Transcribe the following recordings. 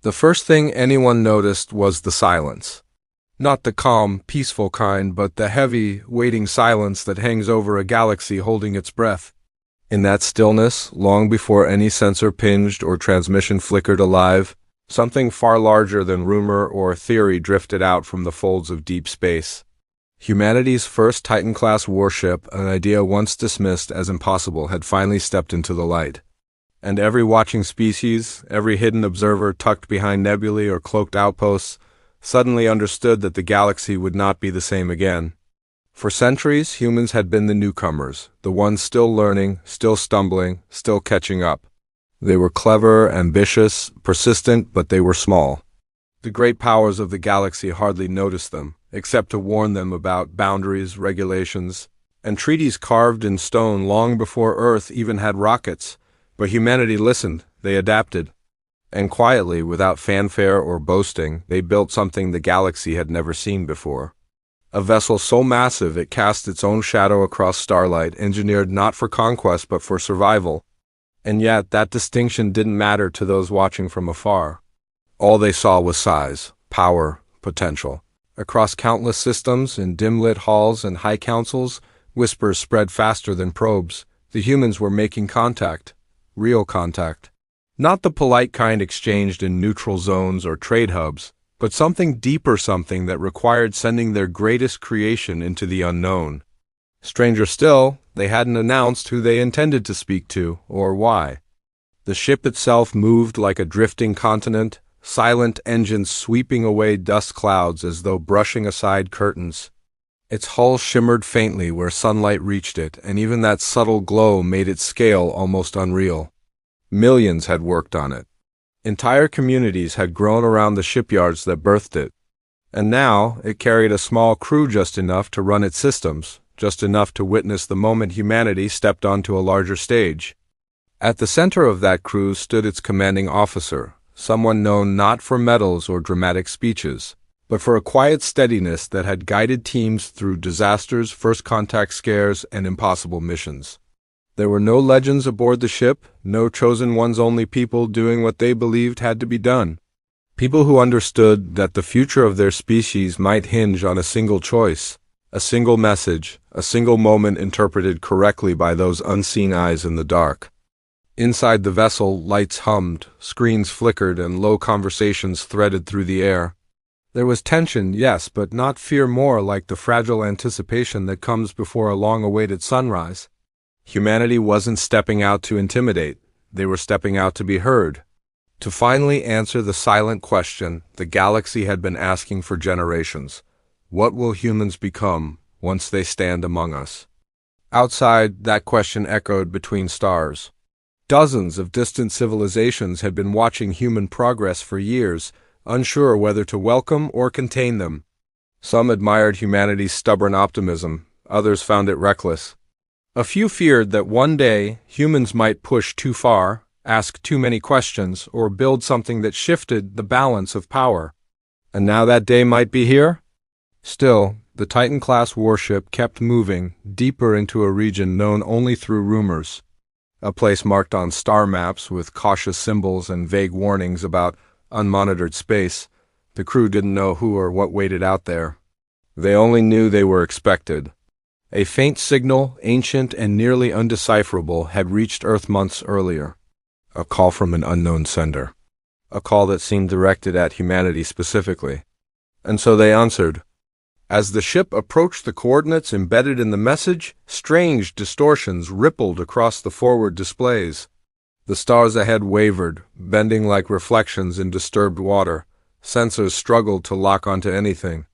The first thing anyone noticed was the silence. Not the calm, peaceful kind, but the heavy, waiting silence that hangs over a galaxy holding its breath. In that stillness, long before any sensor pinged or transmission flickered alive, something far larger than rumor or theory drifted out from the folds of deep space. Humanity's first Titan-class warship, an idea once dismissed as impossible, had finally stepped into the light. And every watching species, every hidden observer tucked behind nebulae or cloaked outposts, suddenly understood that the galaxy would not be the same again. For centuries, humans had been the newcomers, the ones still learning, still stumbling, still catching up. They were clever, ambitious, persistent, but they were small. The great powers of the galaxy hardly noticed them, except to warn them about boundaries, regulations, and treaties carved in stone long before Earth even had rockets. But humanity listened, they adapted. And quietly, without fanfare or boasting, they built something the galaxy had never seen before. A vessel so massive it cast its own shadow across starlight, engineered not for conquest but for survival. And yet, that distinction didn't matter to those watching from afar. All they saw was size, power, potential. Across countless systems, in dim-lit halls and high councils, whispers spread faster than probes. The humans were making contact. Real contact. Not the polite kind exchanged in neutral zones or trade hubs, but something deeper, something that required sending their greatest creation into the unknown. Stranger still, they hadn't announced who they intended to speak to, or why. The ship itself moved like a drifting continent, silent engines sweeping away dust clouds as though brushing aside curtains. Its hull shimmered faintly where sunlight reached it, and even that subtle glow made its scale almost unreal. Millions had worked on it. Entire communities had grown around the shipyards that birthed it. And now it carried a small crew, just enough to run its systems, just enough to witness the moment humanity stepped onto a larger stage. At the center of that crew stood its commanding officer, someone known not for medals or dramatic speeches, but for a quiet steadiness that had guided teams through disasters, first contact scares, and impossible missions. There were no legends aboard the ship, no chosen ones, only people doing what they believed had to be done. People who understood that the future of their species might hinge on a single choice, a single message, a single moment interpreted correctly by those unseen eyes in the dark. Inside the vessel, lights hummed, screens flickered, and low conversations threaded through the air. There was tension, yes, but not fear, more like the fragile anticipation that comes before a long-awaited sunrise. Humanity wasn't stepping out to intimidate, they were stepping out to be heard, to finally answer the silent question the galaxy had been asking for generations. What will humans become once they stand among us? Outside, that question echoed between stars. Dozens of distant civilizations had been watching human progress for years, unsure whether to welcome or contain them. Some admired humanity's stubborn optimism, others found it reckless. A few feared that one day humans might push too far, ask too many questions, or build something that shifted the balance of power. And now that day might be here? Still, the Titan-class warship kept moving deeper into a region known only through rumors, a place marked on star maps with cautious symbols and vague warnings about unmonitored space. The crew didn't know who or what waited out there. They only knew they were expected. A faint signal, ancient and nearly undecipherable, had reached Earth months earlier. A call from an unknown sender. A call that seemed directed at humanity specifically. And so they answered. As the ship approached the coordinates embedded in the message, strange distortions rippled across the forward displays. The stars ahead wavered, bending like reflections in disturbed water. Sensors struggled to lock onto anything.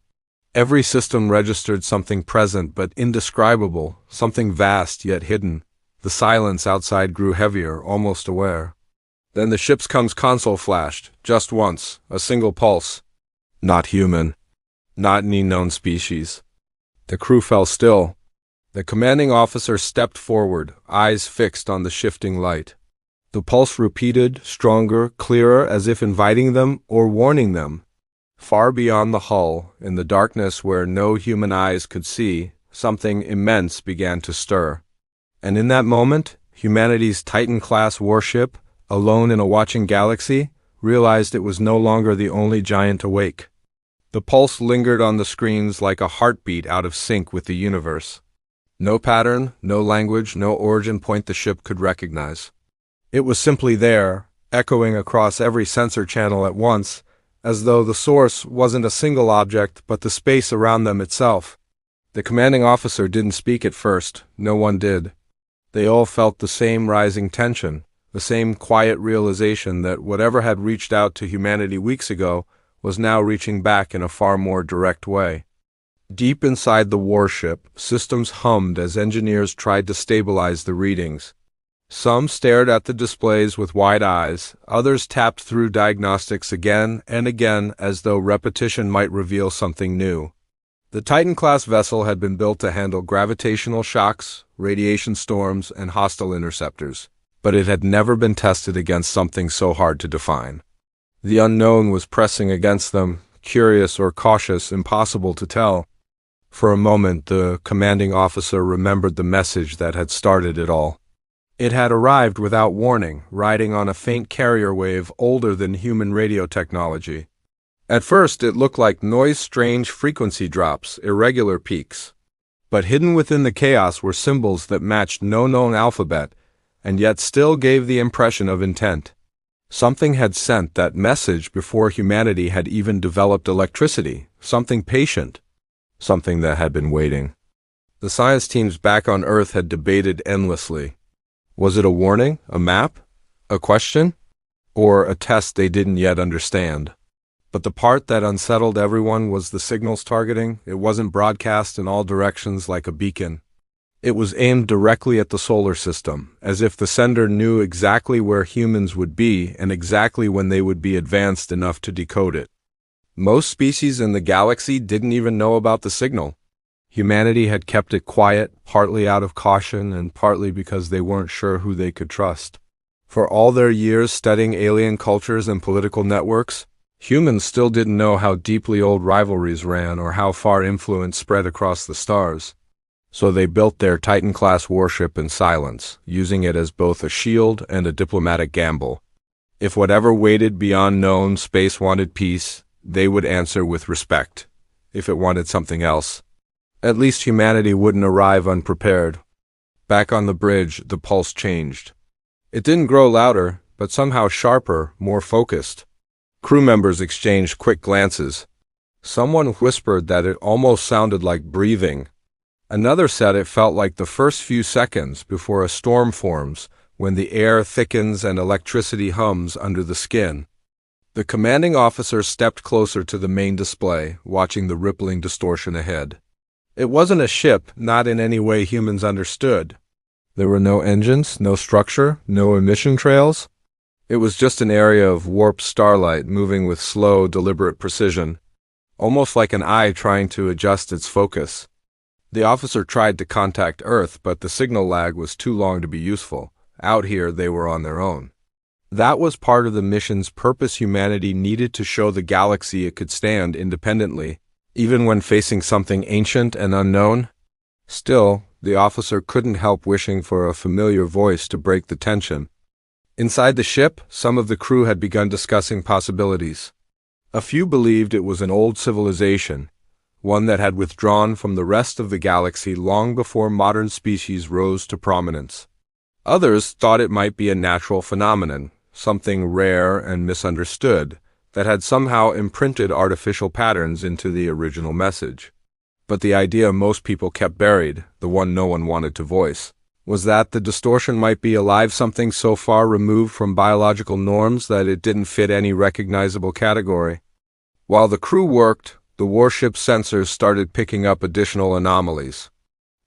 Every system registered something present but indescribable, something vast yet hidden. The silence outside grew heavier, almost aware. Then the ship's comms console flashed, just once, a single pulse. Not human. Not any known species. The crew fell still. The commanding officer stepped forward, eyes fixed on the shifting light. The pulse repeated, stronger, clearer, as if inviting them or warning them. Far beyond the hull, in the darkness where no human eyes could see, something immense began to stir. And in that moment, humanity's Titan-class warship, alone in a watching galaxy, realized it was no longer the only giant awake. The pulse lingered on the screens like a heartbeat out of sync with the universe. No pattern, no language, no origin point the ship could recognize. It was simply there, echoing across every sensor channel at once, as though the source wasn't a single object but the space around them itself. The commanding officer didn't speak at first, no one did. They all felt the same rising tension, the same quiet realization that whatever had reached out to humanity weeks ago was now reaching back in a far more direct way. Deep inside the warship, systems hummed as engineers tried to stabilize the readings. Some stared at the displays with wide eyes, others tapped through diagnostics again and again as though repetition might reveal something new. The Titan-class vessel had been built to handle gravitational shocks, radiation storms, and hostile interceptors, but it had never been tested against something so hard to define. The unknown was pressing against them, curious or cautious, impossible to tell. For a moment, the commanding officer remembered the message that had started it all. It had arrived without warning, riding on a faint carrier wave older than human radio technology. At first, it looked like noise-strange frequency drops, irregular peaks. But hidden within the chaos were symbols that matched no known alphabet, and yet still gave the impression of intent. Something had sent that message before humanity had even developed electricity, something patient, something that had been waiting. The science teams back on Earth had debated endlessly. Was it a warning, a map, a question, or a test they didn't yet understand? But the part that unsettled everyone was the signal's targeting. It wasn't broadcast in all directions like a beacon. It was aimed directly at the solar system, as if the sender knew exactly where humans would be and exactly when they would be advanced enough to decode it. Most species in the galaxy didn't even know about the signal. Humanity had kept it quiet, partly out of caution and partly because they weren't sure who they could trust. For all their years studying alien cultures and political networks, humans still didn't know how deeply old rivalries ran or how far influence spread across the stars. So they built their Titan-class warship in silence, using it as both a shield and a diplomatic gamble. If whatever waited beyond known space wanted peace, they would answer with respect. If it wanted something else, at least humanity wouldn't arrive unprepared. Back on the bridge, the pulse changed. It didn't grow louder, but somehow sharper, more focused. Crew members exchanged quick glances. Someone whispered that it almost sounded like breathing. Another said it felt like the first few seconds before a storm forms, when the air thickens and electricity hums under the skin. The commanding officer stepped closer to the main display, watching the rippling distortion ahead. It wasn't a ship, not in any way humans understood. There were no engines, no structure, no emission trails. It was just an area of warped starlight moving with slow, deliberate precision, almost like an eye trying to adjust its focus. The officer tried to contact Earth, but the signal lag was too long to be useful. Out here, they were on their own. That was part of the mission's purpose. Humanity needed to show the galaxy it could stand independently, even when facing something ancient and unknown. Still, the officer couldn't help wishing for a familiar voice to break the tension. Inside the ship, some of the crew had begun discussing possibilities. A few believed it was an old civilization, one that had withdrawn from the rest of the galaxy long before modern species rose to prominence. Others thought it might be a natural phenomenon, something rare and misunderstood, that had somehow imprinted artificial patterns into the original message. But the idea most people kept buried, the one no one wanted to voice, was that the distortion might be alive, something so far removed from biological norms that it didn't fit any recognizable category. While the crew worked, the warship's sensors started picking up additional anomalies.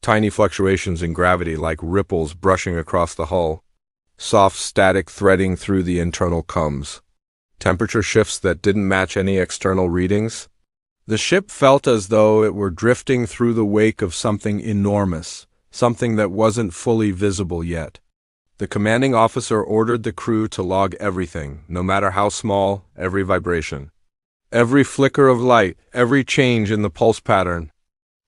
Tiny fluctuations in gravity like ripples brushing across the hull, soft static threading through the internal combs, temperature shifts that didn't match any external readings. The ship felt as though it were drifting through the wake of something enormous, something that wasn't fully visible yet. The commanding officer ordered the crew to log everything, no matter how small, every vibration, every flicker of light, every change in the pulse pattern.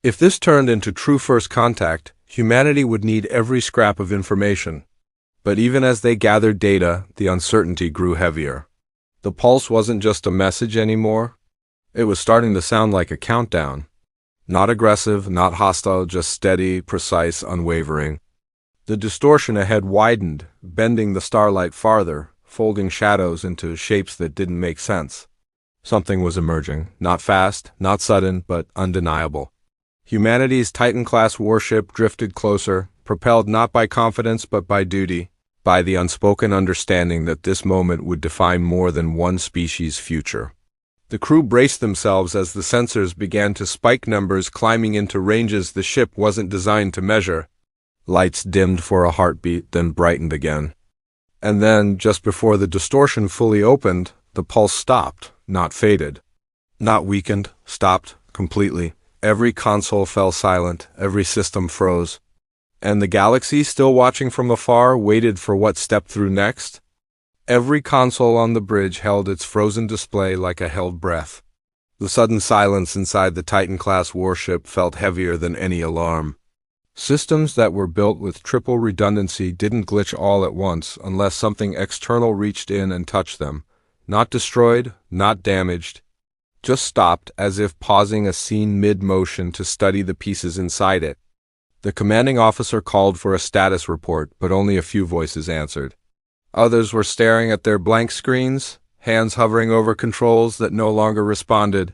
If this turned into true first contact, humanity would need every scrap of information. But even as they gathered data, the uncertainty grew heavier. The pulse wasn't just a message anymore. It was starting to sound like a countdown. Not aggressive, not hostile, just steady, precise, unwavering. The distortion ahead widened, bending the starlight farther, folding shadows into shapes that didn't make sense. Something was emerging, not fast, not sudden, but undeniable. Humanity's Titan-class warship drifted closer, propelled not by confidence but by duty, by the unspoken understanding that this moment would define more than one species' future. The crew braced themselves as the sensors began to spike, numbers climbing into ranges the ship wasn't designed to measure. Lights dimmed for a heartbeat, then brightened again. And then, just before the distortion fully opened, the pulse stopped, not faded. Not weakened, stopped completely. Every console fell silent, every system froze. And the galaxy, still watching from afar, waited for what stepped through next. Every console on the bridge held its frozen display like a held breath. The sudden silence inside the Titan-class warship felt heavier than any alarm. Systems that were built with triple redundancy didn't glitch all at once unless something external reached in and touched them. Not destroyed, not damaged, just stopped, as if pausing a scene mid-motion to study the pieces inside it. The commanding officer called for a status report, but only a few voices answered. Others were staring at their blank screens, hands hovering over controls that no longer responded.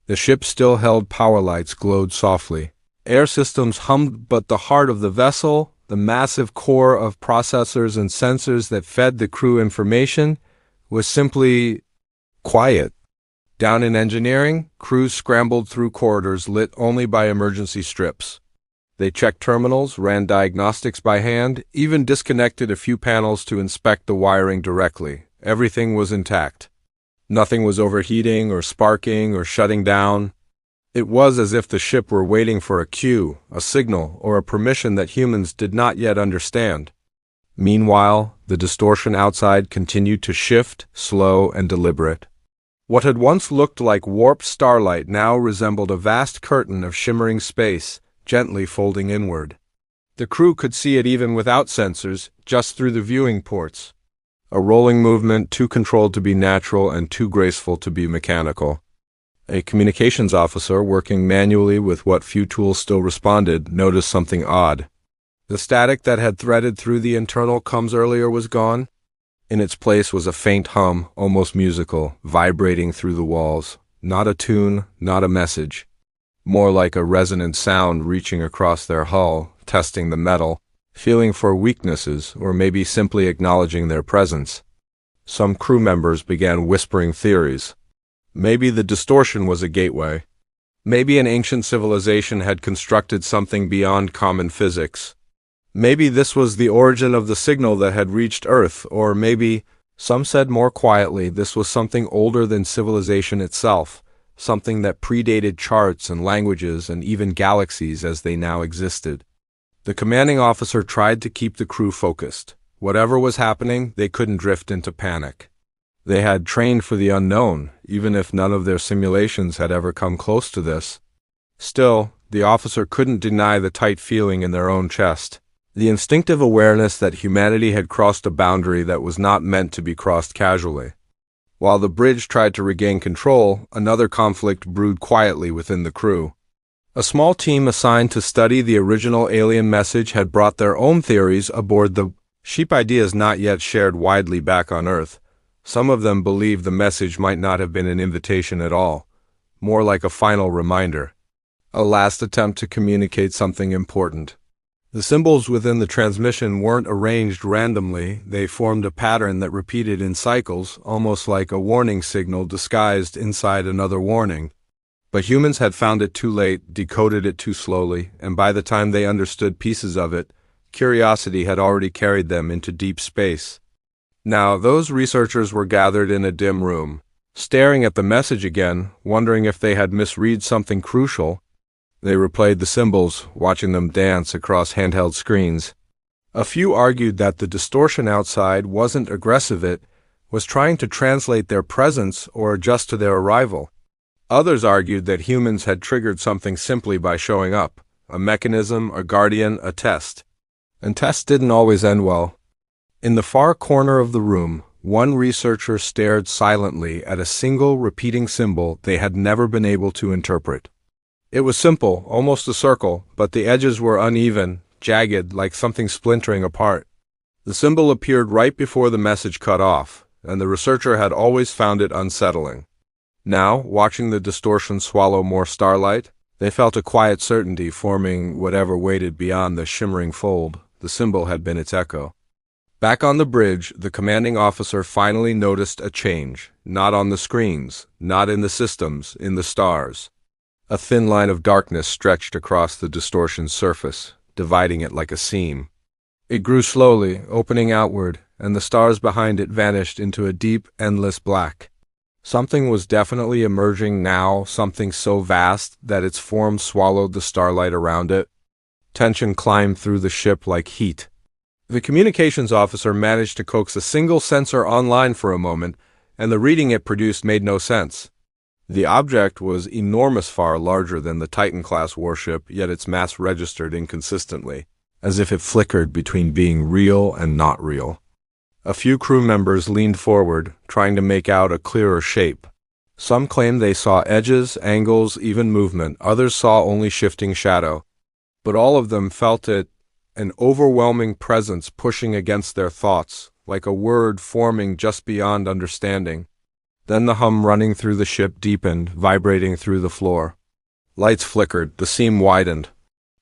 The ship still held power lights glowed softly. Air systems hummed, but the heart of the vessel, the massive core of processors and sensors that fed the crew information, was simply quiet. Down in engineering, crews scrambled through corridors lit only by emergency strips. They checked terminals, ran diagnostics by hand, even disconnected a few panels to inspect the wiring directly. Everything was intact. Nothing was overheating or sparking or shutting down. It was as if the ship were waiting for a cue, a signal, or a permission that humans did not yet understand. Meanwhile, the distortion outside continued to shift, slow and deliberate. What had once looked like warped starlight now resembled a vast curtain of shimmering space, gently folding inward. The crew could see it even without sensors, just through the viewing ports. A rolling movement too controlled to be natural and too graceful to be mechanical. A communications officer, working manually with what few tools still responded, noticed something odd. The static that had threaded through the internal comms earlier was gone. In its place was a faint hum, almost musical, vibrating through the walls. Not a tune, not a message. More like a resonant sound reaching across their hull, testing the metal, feeling for weaknesses, or maybe simply acknowledging their presence. Some crew members began whispering theories. Maybe the distortion was a gateway. Maybe an ancient civilization had constructed something beyond common physics. Maybe this was the origin of the signal that had reached Earth, or maybe, some said more quietly, this was something older than civilization itself, something that predated charts and languages and even galaxies as they now existed. The commanding officer tried to keep the crew focused. Whatever was happening, they couldn't drift into panic. They had trained for the unknown, even if none of their simulations had ever come close to this. Still, the officer couldn't deny the tight feeling in their own chest. The instinctive awareness that humanity had crossed a boundary that was not meant to be crossed casually. While the bridge tried to regain control, another conflict brewed quietly within the crew. A small team assigned to study the original alien message had brought their own theories aboard the ship, ideas not yet shared widely back on Earth. Some of them believed the message might not have been an invitation at all, more like a final reminder, a last attempt to communicate something important. The symbols within the transmission weren't arranged randomly. They formed a pattern that repeated in cycles, almost like a warning signal disguised inside another warning. But humans had found it too late, decoded it too slowly, and by the time they understood pieces of it, curiosity had already carried them into deep space. Now, those researchers were gathered in a dim room, staring at the message again, wondering if they had misread something crucial. They replayed the symbols, watching them dance across handheld screens. A few argued that the distortion outside wasn't aggressive, it was trying to translate their presence or adjust to their arrival. Others argued that humans had triggered something simply by showing up, a mechanism, a guardian, a test. And tests didn't always end well. In the far corner of the room, One researcher stared silently at a single repeating symbol they had never been able to interpret. It was simple, almost a circle, but the edges were uneven, jagged, like something splintering apart. The symbol appeared right before the message cut off, and the researcher had always found it unsettling. Now, watching the distortion swallow more starlight, they felt a quiet certainty forming whatever waited beyond the shimmering fold. The symbol had been its echo. Back on the bridge, the commanding officer finally noticed a change, not on the screens, not in the systems, in the stars. A thin line of darkness stretched across the distortion's surface, dividing it like a seam. It grew slowly, opening outward, and the stars behind it vanished into a deep, endless black. Something was definitely emerging now, something so vast that its form swallowed the starlight around it. Tension climbed through the ship like heat. The communications officer managed to coax a single sensor online for a moment, and the reading it produced made no sense. The object was enormous, far larger than the Titan-class warship, yet its mass registered inconsistently, as if it flickered between being real and not real. A few crew members leaned forward, trying to make out a clearer shape. Some claimed they saw edges, angles, even movement. Others saw only shifting shadow. But all of them felt it, an overwhelming presence pushing against their thoughts, like a word forming just beyond understanding. Then the hum running through the ship deepened, vibrating through the floor. Lights flickered, the seam widened.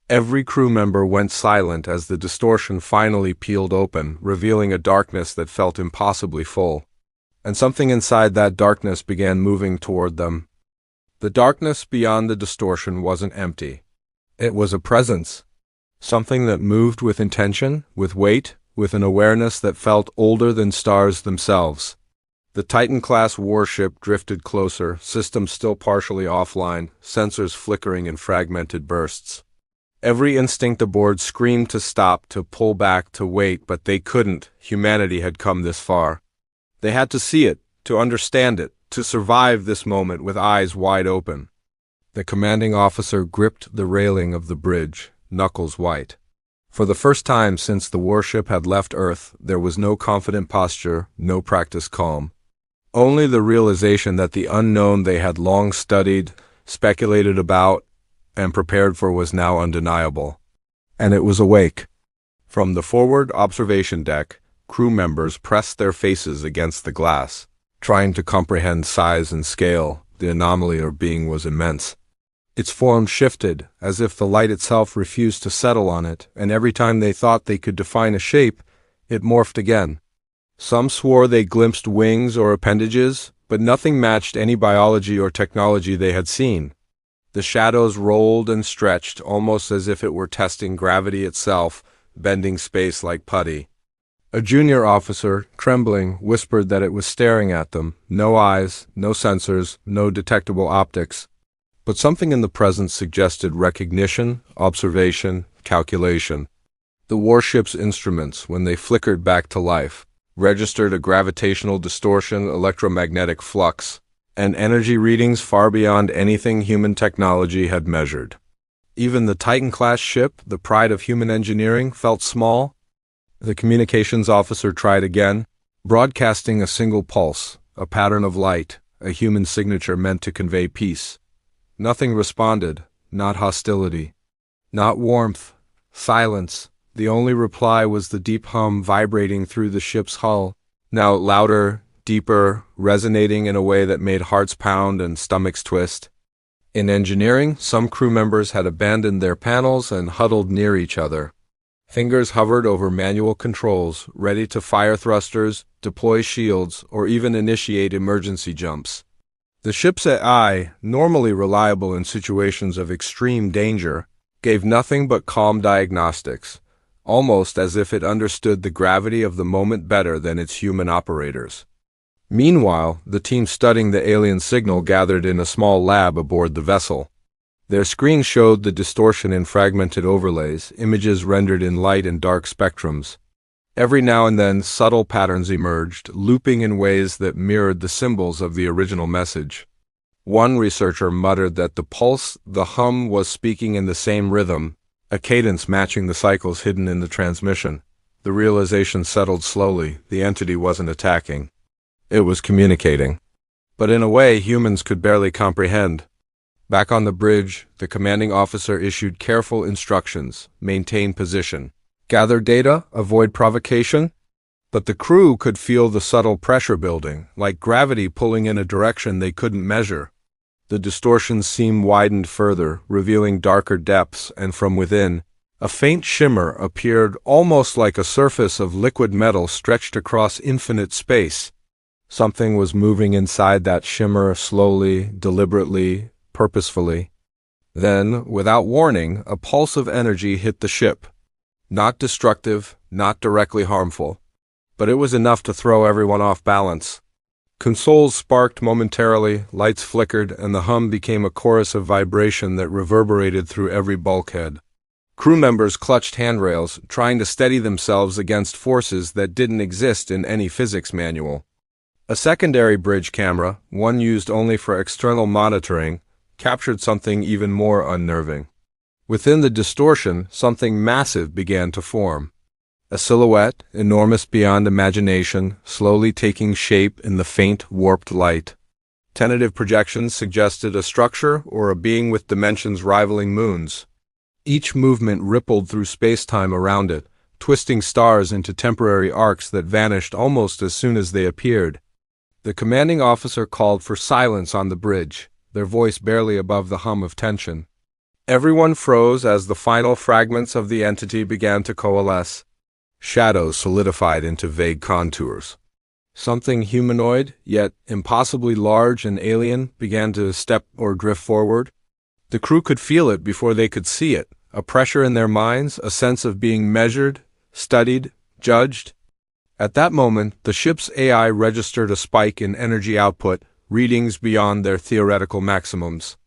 Every crew member went silent as the distortion finally peeled open, revealing a darkness that felt impossibly full. And something inside that darkness began moving toward them. The darkness beyond the distortion wasn't empty. It was a presence. Something that moved with intention, with weight, with an awareness that felt older than stars themselves. The Titan-class warship drifted closer, systems still partially offline, sensors flickering in fragmented bursts. Every instinct aboard screamed to stop, to pull back, to wait, but they couldn't. Humanity had come this far. They had to see it, to understand it, to survive this moment with eyes wide open. The commanding officer gripped the railing of the bridge, knuckles white. For the first time since the warship had left Earth, there was no confident posture, no practiced calm. Only the realization that the unknown they had long studied, speculated about, and prepared for was now undeniable. And it was awake. From the forward observation deck, crew members pressed their faces against the glass, trying to comprehend size and scale. The anomaly or being was immense. Its form shifted, as if the light itself refused to settle on it, and every time they thought they could define a shape, it morphed again. Some swore they glimpsed wings or appendages, but nothing matched any biology or technology they had seen. The shadows rolled and stretched, almost as if it were testing gravity itself, bending space like putty. A junior officer, trembling, whispered that it was staring at them. No eyes, no sensors, no detectable optics. But something in the presence suggested recognition, observation, calculation. The warship's instruments, when they flickered back to life, registered a gravitational distortion, electromagnetic flux, and energy readings far beyond anything human technology had measured. Even the Titan-class ship, the pride of human engineering, felt small. The communications officer tried again, broadcasting a single pulse, a pattern of light, a human signature meant to convey peace. Nothing responded, not hostility, not warmth, silence. The only reply was the deep hum vibrating through the ship's hull, now louder, deeper, resonating in a way that made hearts pound and stomachs twist. In engineering, some crew members had abandoned their panels and huddled near each other. Fingers hovered over manual controls, ready to fire thrusters, deploy shields, or even initiate emergency jumps. The ship's AI, normally reliable in situations of extreme danger, gave nothing but calm diagnostics, almost as if it understood the gravity of the moment better than its human operators. Meanwhile, the team studying the alien signal gathered in a small lab aboard the vessel. Their screens showed the distortion in fragmented overlays, images rendered in light and dark spectrums. Every now and then, subtle patterns emerged, looping in ways that mirrored the symbols of the original message. One researcher muttered that the pulse, the hum, was speaking in the same rhythm, a cadence matching the cycles hidden in the transmission. The realization settled slowly. The entity wasn't attacking. It was communicating. But in a way humans could barely comprehend. Back on the bridge, the commanding officer issued careful instructions: maintain position, gather data, avoid provocation. But the crew could feel the subtle pressure building, like gravity pulling in a direction they couldn't measure. The distortion seam widened further, revealing darker depths, and from within, a faint shimmer appeared, almost like a surface of liquid metal stretched across infinite space. Something was moving inside that shimmer, slowly, deliberately, purposefully. Then, without warning, a pulse of energy hit the ship. Not destructive, not directly harmful, but it was enough to throw everyone off balance. Consoles sparked momentarily, lights flickered, and the hum became a chorus of vibration that reverberated through every bulkhead. Crew members clutched handrails, trying to steady themselves against forces that didn't exist in any physics manual. A secondary bridge camera, one used only for external monitoring, captured something even more unnerving. Within the distortion, something massive began to form. A silhouette, enormous beyond imagination, slowly taking shape in the faint, warped light. Tentative projections suggested a structure or a being with dimensions rivaling moons. Each movement rippled through space-time around it, twisting stars into temporary arcs that vanished almost as soon as they appeared. The commanding officer called for silence on the bridge, their voice barely above the hum of tension. Everyone froze as the final fragments of the entity began to coalesce. Shadows solidified into vague contours. Something humanoid, yet impossibly large and alien, began to step or drift forward. The crew could feel it before they could see it, a pressure in their minds, a sense of being measured, studied, judged. At that moment, the ship's AI registered a spike in energy output, readings beyond their theoretical maximums.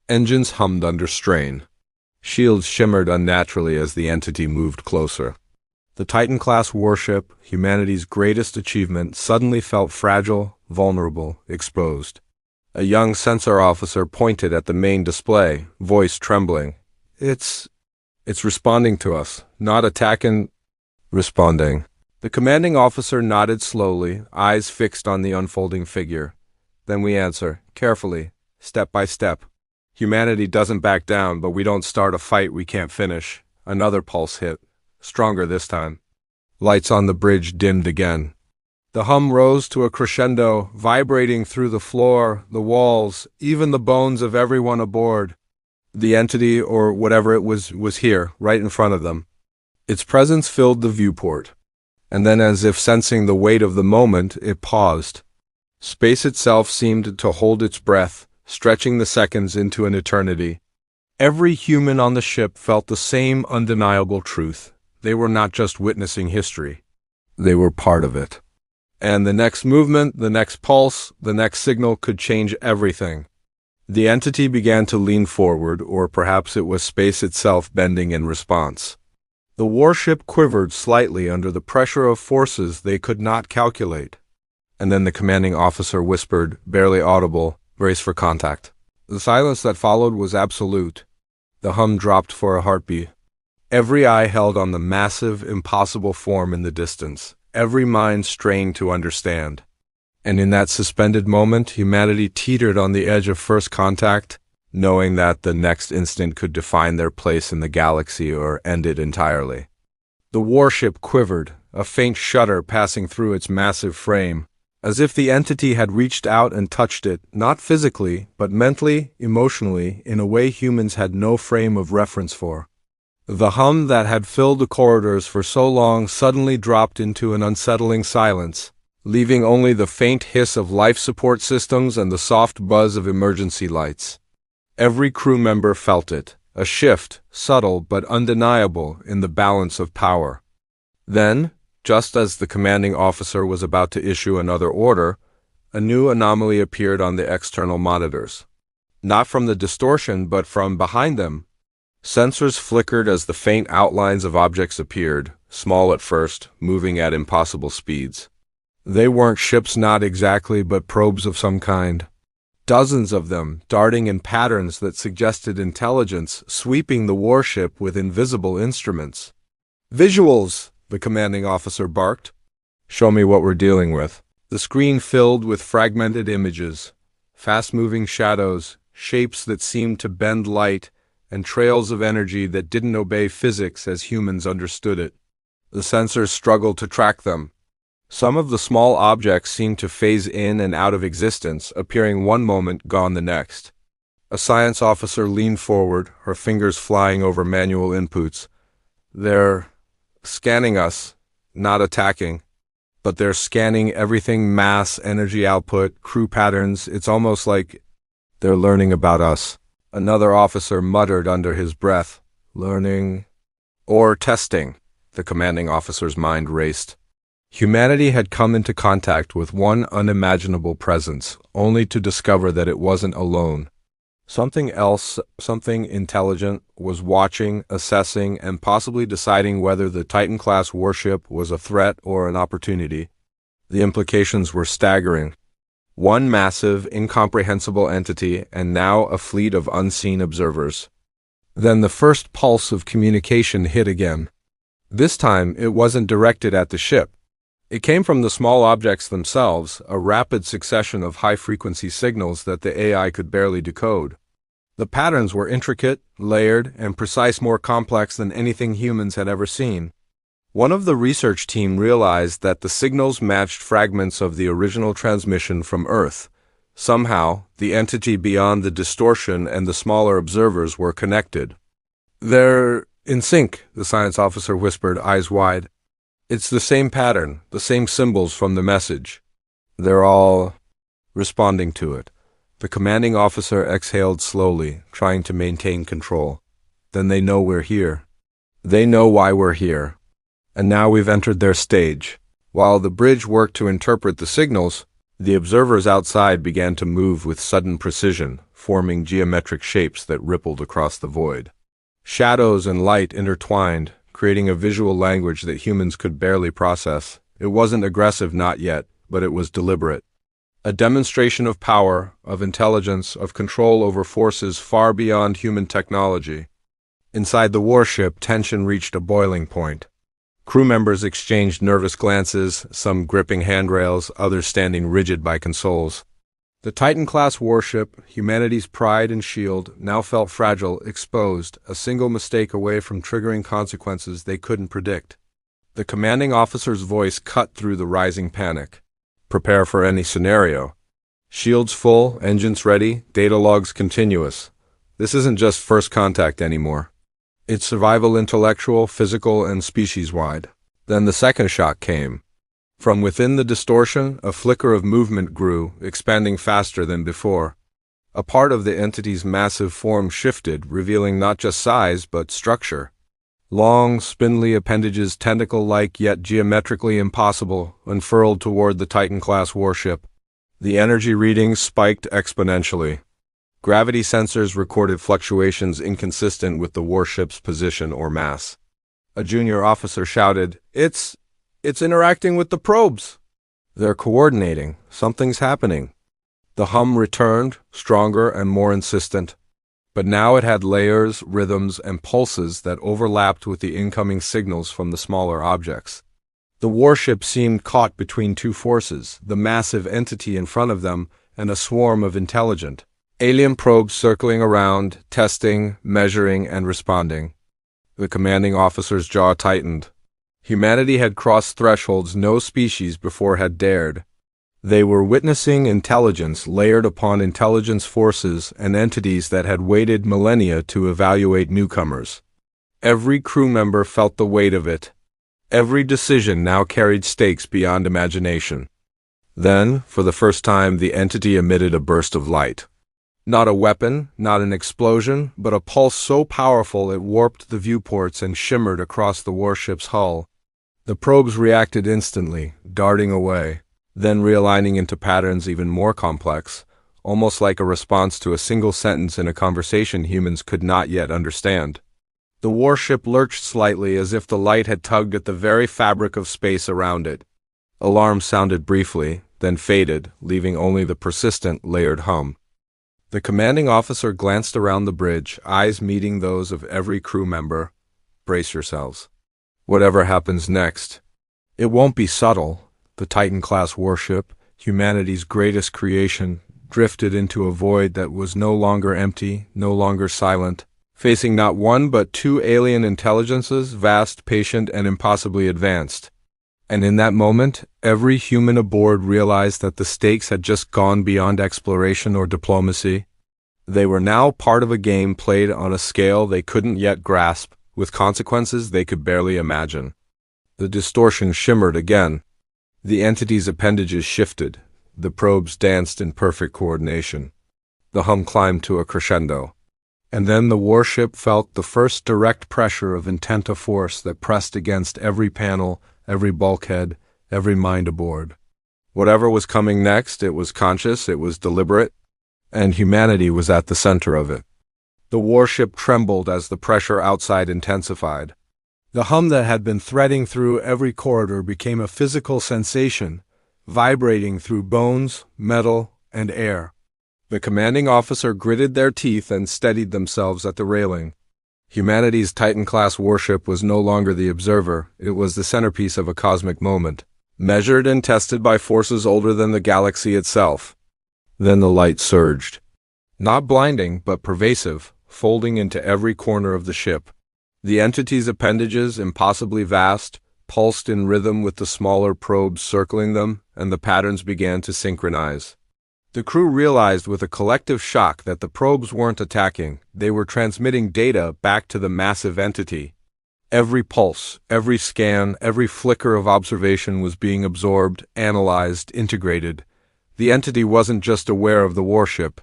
Engines hummed under strain. Shields shimmered unnaturally as the entity moved closer. The Titan-class warship, humanity's greatest achievement, suddenly felt fragile, vulnerable, exposed. A young sensor officer pointed at the main display, voice trembling. It's responding to us, not attacking, responding. The commanding officer nodded slowly, eyes fixed on the unfolding figure. Then we answer, carefully, step by step. Humanity doesn't back down, but we don't start a fight we can't finish. Another pulse hit. Stronger this time. Lights on the bridge dimmed again. The hum rose to a crescendo, vibrating through the floor, the walls, even the bones of everyone aboard. The entity, or whatever it was here, right in front of them. Its presence filled the viewport. And then, as if sensing the weight of the moment, it paused. Space itself seemed to hold its breath, stretching the seconds into an eternity. Every human on the ship felt the same undeniable truth. They were not just witnessing history. They were part of it. And the next movement, the next pulse, the next signal could change everything. The entity began to lean forward, or perhaps it was space itself bending in response. The warship quivered slightly under the pressure of forces they could not calculate. And then the commanding officer whispered, barely audible, brace for contact. The silence that followed was absolute. The hum dropped for a heartbeat. Every eye held on the massive, impossible form in the distance, every mind strained to understand. And in that suspended moment, humanity teetered on the edge of first contact, knowing that the next instant could define their place in the galaxy or end it entirely. The warship quivered, a faint shudder passing through its massive frame, as if the entity had reached out and touched it, not physically, but mentally, emotionally, in a way humans had no frame of reference for. The hum that had filled the corridors for so long suddenly dropped into an unsettling silence, leaving only the faint hiss of life support systems and the soft buzz of emergency lights. Every crew member felt it, a shift, subtle but undeniable, in the balance of power. Then, just as the commanding officer was about to issue another order, a new anomaly appeared on the external monitors. Not from the distortion, but from behind them. Sensors flickered as the faint outlines of objects appeared, small at first, moving at impossible speeds. They weren't ships, not exactly, but probes of some kind. Dozens of them, darting in patterns that suggested intelligence, sweeping the warship with invisible instruments. Visuals! the commanding officer barked. "Show me what we're dealing with." The screen filled with fragmented images, fast-moving shadows, shapes that seemed to bend light, and trails of energy that didn't obey physics as humans understood it. The sensors struggled to track them. Some of the small objects seemed to phase in and out of existence, appearing one moment, gone the next. A science officer leaned forward, her fingers flying over manual inputs. "They're scanning us, not attacking. But they're scanning everything: mass, energy output, crew patterns. It's almost like they're learning about us." Another officer muttered under his breath. "Learning or testing?" The commanding officer's mind raced. Humanity had come into contact with one unimaginable presence, only to discover that it wasn't alone. Something else, something intelligent, was watching, assessing, and possibly deciding whether the Titan-class warship was a threat or an opportunity. The implications were staggering. One massive, incomprehensible entity, and now a fleet of unseen observers. Then the first pulse of communication hit again. This time, it wasn't directed at the ship. It came from the small objects themselves, a rapid succession of high-frequency signals that the AI could barely decode. The patterns were intricate, layered, and precise, more complex than anything humans had ever seen. One of the research team realized that the signals matched fragments of the original transmission from Earth. Somehow, the entity beyond the distortion and the smaller observers were connected. "They're in sync," the science officer whispered, eyes wide. "It's the same pattern, the same symbols from the message. They're all responding to it." The commanding officer exhaled slowly, trying to maintain control. "Then they know we're here. They know why we're here. And now we've entered their stage." While the bridge worked to interpret the signals, the observers outside began to move with sudden precision, forming geometric shapes that rippled across the void. Shadows and light intertwined, creating a visual language that humans could barely process. It wasn't aggressive, not yet, but it was deliberate. A demonstration of power, of intelligence, of control over forces far beyond human technology. Inside the warship, tension reached a boiling point. Crew members exchanged nervous glances, some gripping handrails, others standing rigid by consoles. The Titan-class warship, humanity's pride and shield, now felt fragile, exposed, a single mistake away from triggering consequences they couldn't predict. The commanding officer's voice cut through the rising panic. "Prepare for any scenario. Shields full, engines ready, data logs continuous. This isn't just first contact anymore. It's survival, intellectual, physical, and species-wide." Then the second shock came. From within the distortion, a flicker of movement grew, expanding faster than before. A part of the entity's massive form shifted, revealing not just size, but structure. Long, spindly appendages, tentacle-like yet geometrically impossible, unfurled toward the Titan-class warship. The energy readings spiked exponentially. Gravity sensors recorded fluctuations inconsistent with the warship's position or mass. A junior officer shouted, It's interacting with the probes. They're coordinating. Something's happening." The hum returned, stronger and more insistent. But now it had layers, rhythms, and pulses that overlapped with the incoming signals from the smaller objects. The warship seemed caught between two forces, the massive entity in front of them and a swarm of intelligent, alien probes circling around, testing, measuring, and responding. The commanding officer's jaw tightened. Humanity had crossed thresholds no species before had dared. They were witnessing intelligence layered upon intelligence, forces and entities that had waited millennia to evaluate newcomers. Every crew member felt the weight of it. Every decision now carried stakes beyond imagination. Then, for the first time, the entity emitted a burst of light. Not a weapon, not an explosion, but a pulse so powerful it warped the viewports and shimmered across the warship's hull. The probes reacted instantly, darting away, then realigning into patterns even more complex, almost like a response to a single sentence in a conversation humans could not yet understand. The warship lurched slightly as if the light had tugged at the very fabric of space around it. Alarms sounded briefly, then faded, leaving only the persistent, layered hum. The commanding officer glanced around the bridge, eyes meeting those of every crew member. "Brace yourselves. Whatever happens next, it won't be subtle. The Titan-class warship, humanity's greatest creation, drifted into a void that was no longer empty, no longer silent, facing not one but two alien intelligences, vast, patient, and impossibly advanced. And in that moment, every human aboard realized that the stakes had just gone beyond exploration or diplomacy. They were now part of a game played on a scale they couldn't yet grasp, with consequences they could barely imagine. The distortion shimmered again. The entity's appendages shifted. The probes danced in perfect coordination. The hum climbed to a crescendo. And then the warship felt the first direct pressure of intenta force that pressed against every panel, every bulkhead, every mind aboard. Whatever was coming next, it was conscious, it was deliberate, and humanity was at the center of it. The warship trembled as the pressure outside intensified. The hum that had been threading through every corridor became a physical sensation, vibrating through bones, metal, and air. The commanding officer gritted their teeth and steadied themselves at the railing. Humanity's Titan-class warship was no longer the observer, it was the centerpiece of a cosmic moment, measured and tested by forces older than the galaxy itself. Then the light surged. Not blinding, but pervasive, folding into every corner of the ship. The entity's appendages, impossibly vast, pulsed in rhythm with the smaller probes circling them, and the patterns began to synchronize. The crew realized with a collective shock that the probes weren't attacking, they were transmitting data back to the massive entity. Every pulse, every scan, every flicker of observation was being absorbed, analyzed, integrated. The entity wasn't just aware of the warship.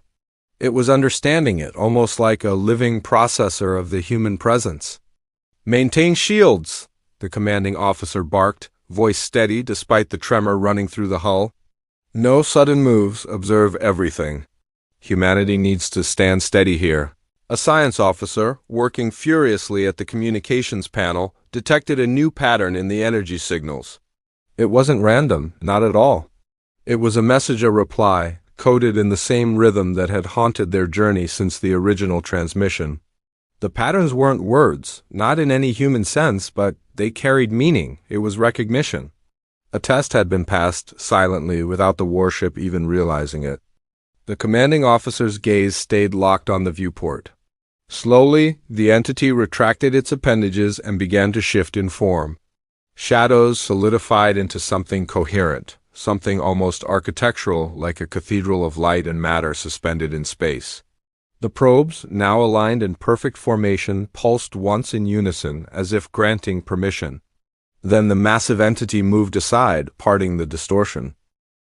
It was understanding it, almost like a living processor of the human presence. "Maintain shields," the commanding officer barked, voice steady despite the tremor running through the hull. "No sudden moves, observe everything. Humanity needs to stand steady here." A science officer, working furiously at the communications panel, detected a new pattern in the energy signals. It wasn't random, not at all. It was a message, a reply, coded in the same rhythm that had haunted their journey since the original transmission. The patterns weren't words, not in any human sense, but they carried meaning. It was recognition. A test had been passed, silently, without the warship even realizing it. The commanding officer's gaze stayed locked on the viewport. Slowly, the entity retracted its appendages and began to shift in form. Shadows solidified into something coherent, something almost architectural, like a cathedral of light and matter suspended in space. The probes, now aligned in perfect formation, pulsed once in unison, as if granting permission. Then the massive entity moved aside, parting the distortion.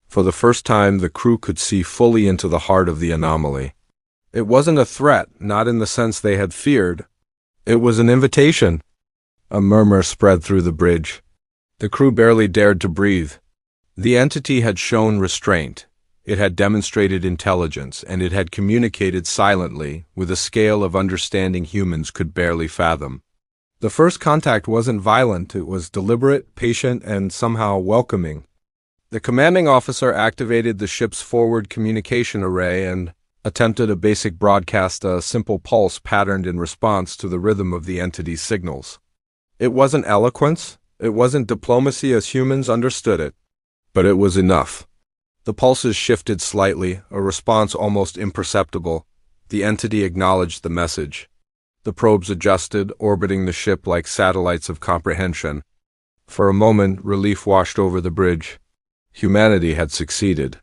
For the first time, the crew could see fully into the heart of the anomaly. It wasn't a threat, not in the sense they had feared. It was an invitation. A murmur spread through the bridge. The crew barely dared to breathe. The entity had shown restraint. It had demonstrated intelligence, and it had communicated silently, with a scale of understanding humans could barely fathom. The first contact wasn't violent, it was deliberate, patient, and somehow welcoming. The commanding officer activated the ship's forward communication array and attempted a basic broadcast, a simple pulse patterned in response to the rhythm of the entity's signals. It wasn't eloquence, it wasn't diplomacy as humans understood it, but it was enough. The pulses shifted slightly, a response almost imperceptible. The entity acknowledged the message. The probes adjusted, orbiting the ship like satellites of comprehension. For a moment, relief washed over the bridge. Humanity had succeeded.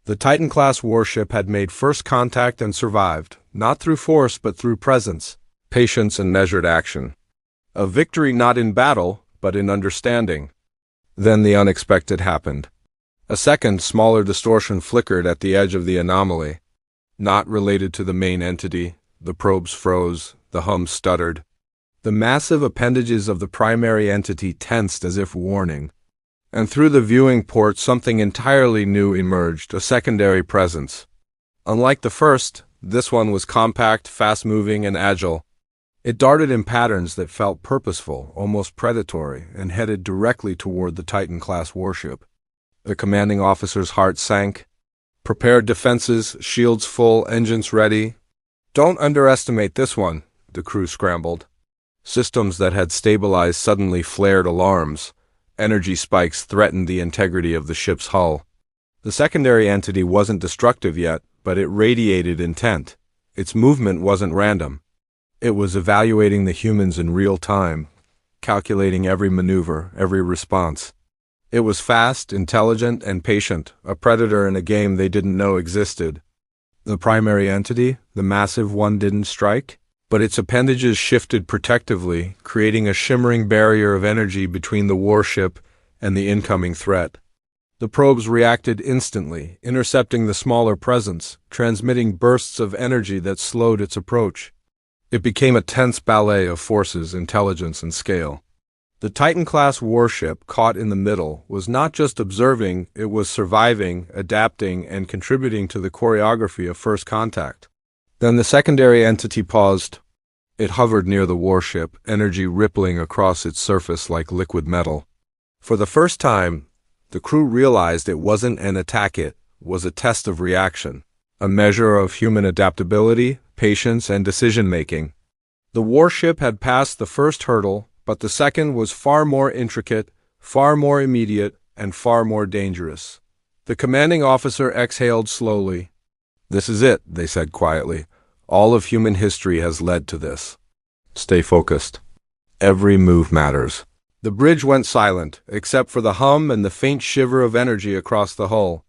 The Titan-class warship had made first contact and survived, not through force but through presence, patience, and measured action. A victory not in battle, but in understanding. Then the unexpected happened. A second, smaller distortion flickered at the edge of the anomaly. Not related to the main entity, the probes froze. The hum stuttered. The massive appendages of the primary entity tensed as if warning. And through the viewing port something entirely new emerged, a secondary presence. Unlike the first, this one was compact, fast-moving, and agile. It darted in patterns that felt purposeful, almost predatory, and headed directly toward the Titan-class warship. The commanding officer's heart sank. Prepared defenses, shields full, engines ready. "Don't underestimate this one," the crew scrambled. Systems that had stabilized suddenly flared alarms. Energy spikes threatened the integrity of the ship's hull. The secondary entity wasn't destructive yet, but it radiated intent. Its movement wasn't random. It was evaluating the humans in real time, calculating every maneuver, every response. It was fast, intelligent, and patient, a predator in a game they didn't know existed. The primary entity, the massive one, didn't strike, but its appendages shifted protectively, creating a shimmering barrier of energy between the warship and the incoming threat. The probes reacted instantly, intercepting the smaller presence, transmitting bursts of energy that slowed its approach. It became a tense ballet of forces, intelligence, and scale. The Titan-class warship, caught in the middle, was not just observing, it was surviving, adapting, and contributing to the choreography of first contact. Then the secondary entity paused. It hovered near the warship, energy rippling across its surface like liquid metal. For the first time, the crew realized it wasn't an attack, it was a test of reaction, a measure of human adaptability, patience, and decision-making. The warship had passed the first hurdle, but the second was far more intricate, far more immediate, and far more dangerous. The commanding officer exhaled slowly. "This is it," they said quietly. "All of human history has led to this. Stay focused. Every move matters." The bridge went silent, except for the hum and the faint shiver of energy across the hull.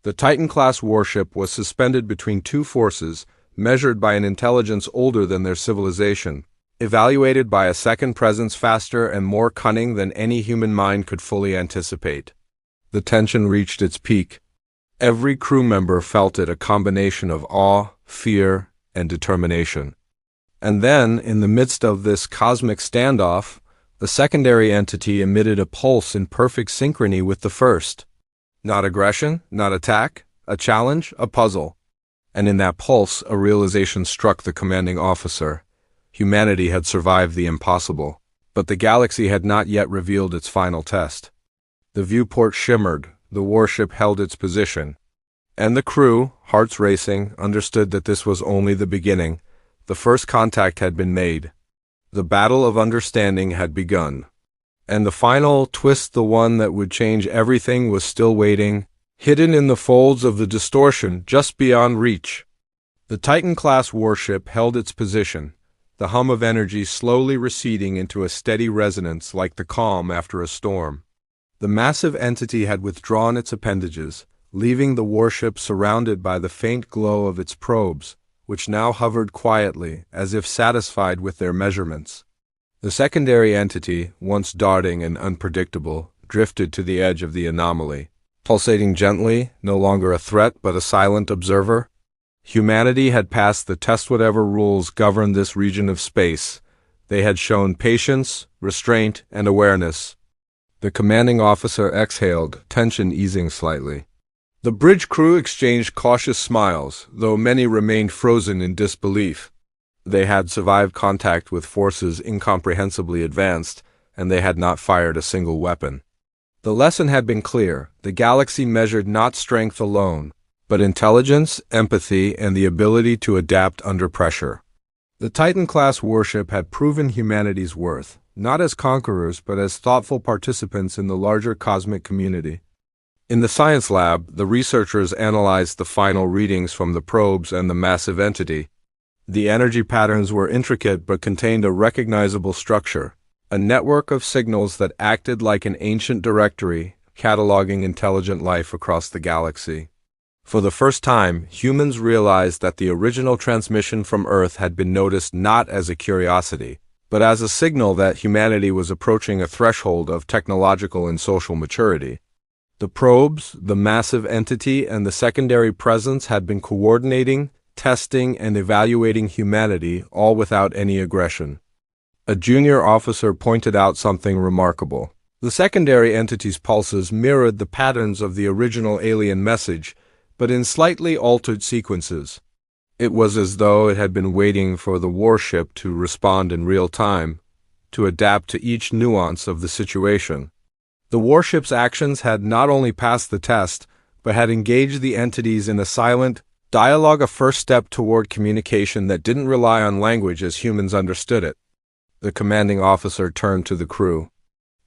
The Titan-class warship was suspended between two forces, measured by an intelligence older than their civilization, evaluated by a second presence faster and more cunning than any human mind could fully anticipate. The tension reached its peak. Every crew member felt it, a combination of awe, fear, and determination. And then, in the midst of this cosmic standoff, the secondary entity emitted a pulse in perfect synchrony with the first. Not aggression, not attack, a challenge, a puzzle. And in that pulse, a realization struck the commanding officer. Humanity had survived the impossible, but the galaxy had not yet revealed its final test. The viewport shimmered, the warship held its position, and the crew, hearts racing, understood that this was only the beginning. The first contact had been made. The battle of understanding had begun. And the final twist, the one that would change everything, was still waiting, hidden in the folds of the distortion just beyond reach. The Titan-class warship held its position, the hum of energy slowly receding into a steady resonance like the calm after a storm. The massive entity had withdrawn its appendages, leaving the warship surrounded by the faint glow of its probes, which now hovered quietly, as if satisfied with their measurements. The secondary entity, once darting and unpredictable, drifted to the edge of the anomaly, pulsating gently, no longer a threat but a silent observer. Humanity had passed the test. Whatever rules governed this region of space, they had shown patience, restraint, and awareness. The commanding officer exhaled, tension easing slightly. The bridge crew exchanged cautious smiles, though many remained frozen in disbelief. They had survived contact with forces incomprehensibly advanced, and they had not fired a single weapon. The lesson had been clear. The galaxy measured not strength alone, but intelligence, empathy, and the ability to adapt under pressure. The Titan-class warship had proven humanity's worth, not as conquerors but as thoughtful participants in the larger cosmic community. In the science lab, the researchers analyzed the final readings from the probes and the massive entity. The energy patterns were intricate but contained a recognizable structure, a network of signals that acted like an ancient directory, cataloging intelligent life across the galaxy. For the first time, humans realized that the original transmission from Earth had been noticed not as a curiosity, but as a signal that humanity was approaching a threshold of technological and social maturity. The probes, the massive entity, and the secondary presence had been coordinating, testing, and evaluating humanity, all without any aggression. A junior officer pointed out something remarkable. The secondary entity's pulses mirrored the patterns of the original alien message, but in slightly altered sequences. It was as though it had been waiting for the warship to respond in real time, to adapt to each nuance of the situation. The warship's actions had not only passed the test, but had engaged the entities in a silent dialogue, a first step toward communication that didn't rely on language as humans understood it. The commanding officer turned to the crew.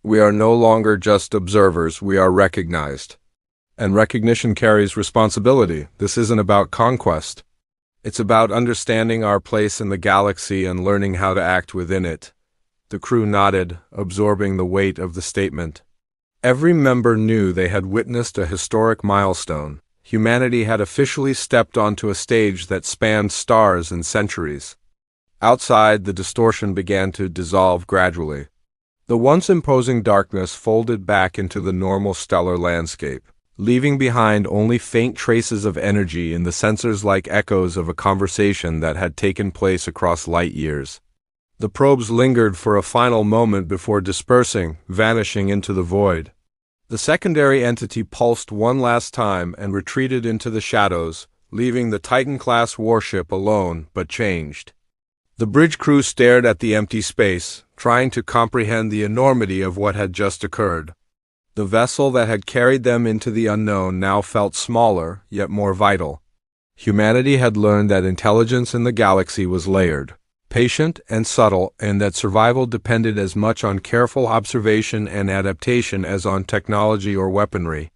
We are no longer just observers, we are recognized. And recognition carries responsibility. This isn't about conquest. It's about understanding our place in the galaxy and learning how to act within it. The crew nodded, absorbing the weight of the statement. Every member knew they had witnessed a historic milestone. Humanity had officially stepped onto a stage that spanned stars and centuries. Outside, the distortion began to dissolve gradually. The once imposing darkness folded back into the normal stellar landscape, leaving behind only faint traces of energy in the sensors like echoes of a conversation that had taken place across light years. The probes lingered for a final moment before dispersing, vanishing into the void. The secondary entity pulsed one last time and retreated into the shadows, leaving the Titan-class warship alone but changed. The bridge crew stared at the empty space, trying to comprehend the enormity of what had just occurred. The vessel that had carried them into the unknown now felt smaller, yet more vital. Humanity had learned that intelligence in the galaxy was layered, patient and subtle, and that survival depended as much on careful observation and adaptation as on technology or weaponry.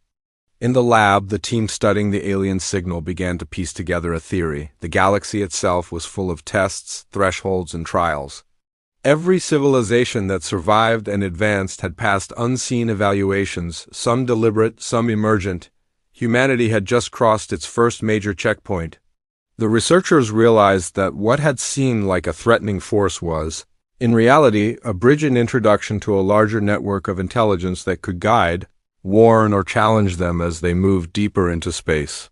In the lab, the team studying the alien signal began to piece together a theory. The galaxy itself was full of tests, thresholds, and trials. Every civilization that survived and advanced had passed unseen evaluations, some deliberate, some emergent. Humanity had just crossed its first major checkpoint. The researchers realized that what had seemed like a threatening force was, in reality, a bridge-in introduction to a larger network of intelligence that could guide, warn, or challenge them as they moved deeper into space.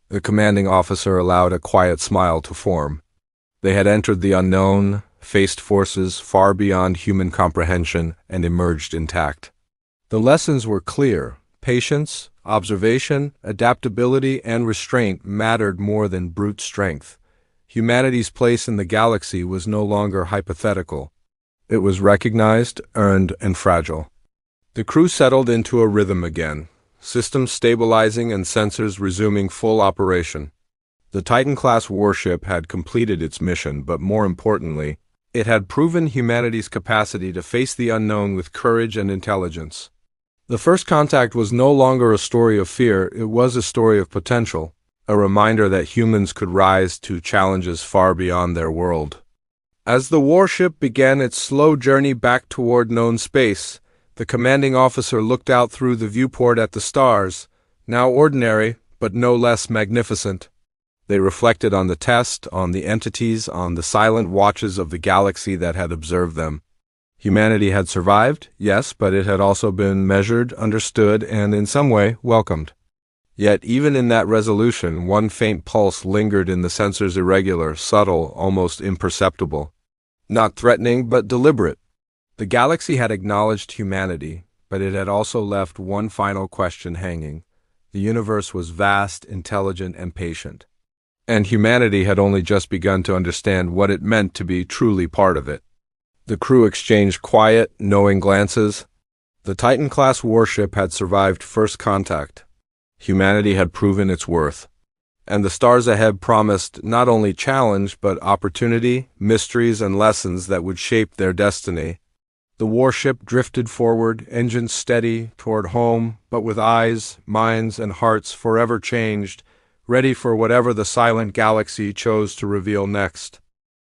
The commanding officer allowed a quiet smile to form. They had entered the unknown, faced forces far beyond human comprehension, and emerged intact. The lessons were clear. Patience, observation, adaptability, and restraint mattered more than brute strength. Humanity's place in the galaxy was no longer hypothetical. It was recognized, earned, and fragile. The crew settled into a rhythm again, systems stabilizing and sensors resuming full operation. The Titan-class warship had completed its mission, but more importantly, it had proven humanity's capacity to face the unknown with courage and intelligence. The first contact was no longer a story of fear, it was a story of potential, a reminder that humans could rise to challenges far beyond their world. As the warship began its slow journey back toward known space, the commanding officer looked out through the viewport at the stars, now ordinary, but no less magnificent. They reflected on the test, on the entities, on the silent watches of the galaxy that had observed them. Humanity had survived, yes, but it had also been measured, understood, and in some way welcomed. Yet even in that resolution, one faint pulse lingered in the sensors, irregular, subtle, almost imperceptible. Not threatening, but deliberate. The galaxy had acknowledged humanity, but it had also left one final question hanging. The universe was vast, intelligent, and patient. And humanity had only just begun to understand what it meant to be truly part of it. The crew exchanged quiet, knowing glances. The Titan-class warship had survived first contact. Humanity had proven its worth. And the stars ahead promised not only challenge, but opportunity, mysteries, and lessons that would shape their destiny. The warship drifted forward, engines steady, toward home, but with eyes, minds, and hearts forever changed, ready for whatever the silent galaxy chose to reveal next.